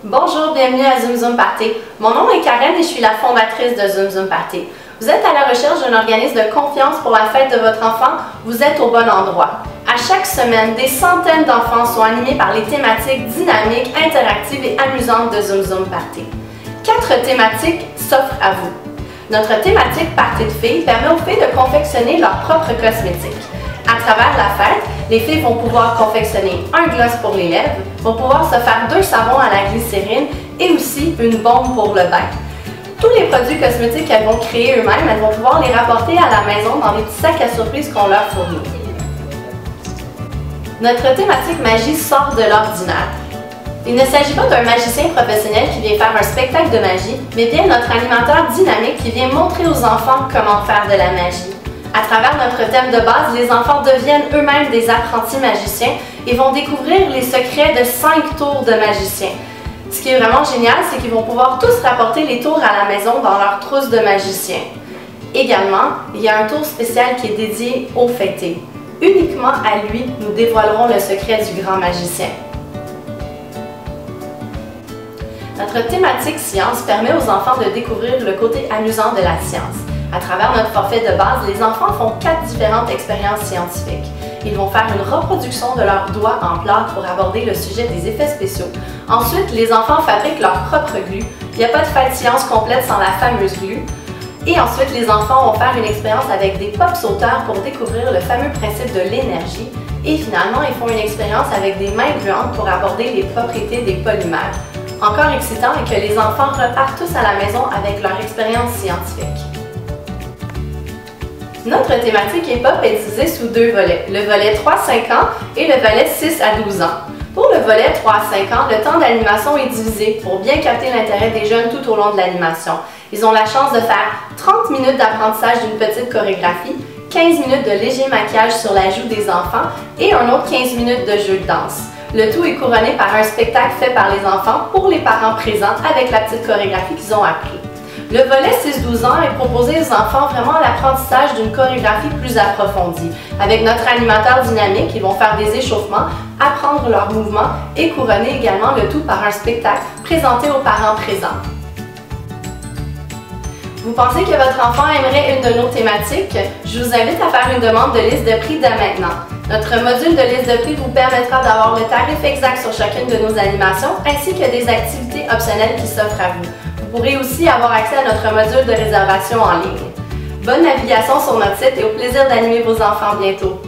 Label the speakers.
Speaker 1: Bonjour, bienvenue à Zoom Zoom Party. Mon nom est Karen et je suis la fondatrice de Zoom Zoom Party. Vous êtes à la recherche d'un organisme de confiance pour la fête de votre enfant? Vous êtes au bon endroit. À chaque semaine, des centaines d'enfants sont animés par les thématiques dynamiques, interactives et amusantes de Zoom Zoom Party. 4 thématiques s'offrent à vous. Notre thématique Party de filles permet aux filles de confectionner leurs propres cosmétiques. À travers la fête, les filles vont pouvoir confectionner un gloss pour les lèvres, vont pouvoir se faire 2 savons à la glycérine et aussi une bombe pour le bain. Tous les produits cosmétiques qu'elles vont créer eux-mêmes, elles vont pouvoir les rapporter à la maison dans des petits sacs à surprise qu'on leur fournit. Notre thématique magie sort de l'ordinaire. Il ne s'agit pas d'un magicien professionnel qui vient faire un spectacle de magie, mais bien notre animateur dynamique qui vient montrer aux enfants comment faire de la magie. À travers notre thème de base, les enfants deviennent eux-mêmes des apprentis magiciens et vont découvrir les secrets de 5 tours de magiciens. Ce qui est vraiment génial, c'est qu'ils vont pouvoir tous rapporter les tours à la maison dans leur trousse de magiciens. Également, il y a un tour spécial qui est dédié au fêté. Uniquement à lui, nous dévoilerons le secret du grand magicien. Notre thématique science permet aux enfants de découvrir le côté amusant de la science. À travers notre forfait de base, les enfants font 4 différentes expériences scientifiques. Ils vont faire une reproduction de leurs doigts en plâtre pour aborder le sujet des effets spéciaux. Ensuite, les enfants fabriquent leur propre glue. Il n'y a pas de fête science complète sans la fameuse glue. Et ensuite, les enfants vont faire une expérience avec des pop sauteurs pour découvrir le fameux principe de l'énergie. Et finalement, ils font une expérience avec des mains gluantes pour aborder les propriétés des polymères. Encore excitant est que les enfants repartent tous à la maison avec leur expérience scientifique. Notre thématique hip-hop est divisée sous 2 volets, le volet 3-5 ans et le volet 6 à 12 ans. Pour le volet 3-5 ans, le temps d'animation est divisé pour bien capter l'intérêt des jeunes tout au long de l'animation. Ils ont la chance de faire 30 minutes d'apprentissage d'une petite chorégraphie, 15 minutes de léger maquillage sur la joue des enfants et un autre 15 minutes de jeu de danse. Le tout est couronné par un spectacle fait par les enfants pour les parents présents avec la petite chorégraphie qu'ils ont appris. Le volet 6-12 ans est proposé aux enfants vraiment l'apprentissage d'une chorégraphie plus approfondie. Avec notre animateur dynamique, ils vont faire des échauffements, apprendre leurs mouvements et couronner également le tout par un spectacle présenté aux parents présents. Vous pensez que votre enfant aimerait une de nos thématiques? Je vous invite à faire une demande de liste de prix dès maintenant. Notre module de liste de prix vous permettra d'avoir le tarif exact sur chacune de nos animations ainsi que des activités optionnelles qui s'offrent à vous. Vous pourrez aussi avoir accès à notre module de réservation en ligne. Bonne navigation sur notre site et au plaisir d'animer vos enfants bientôt.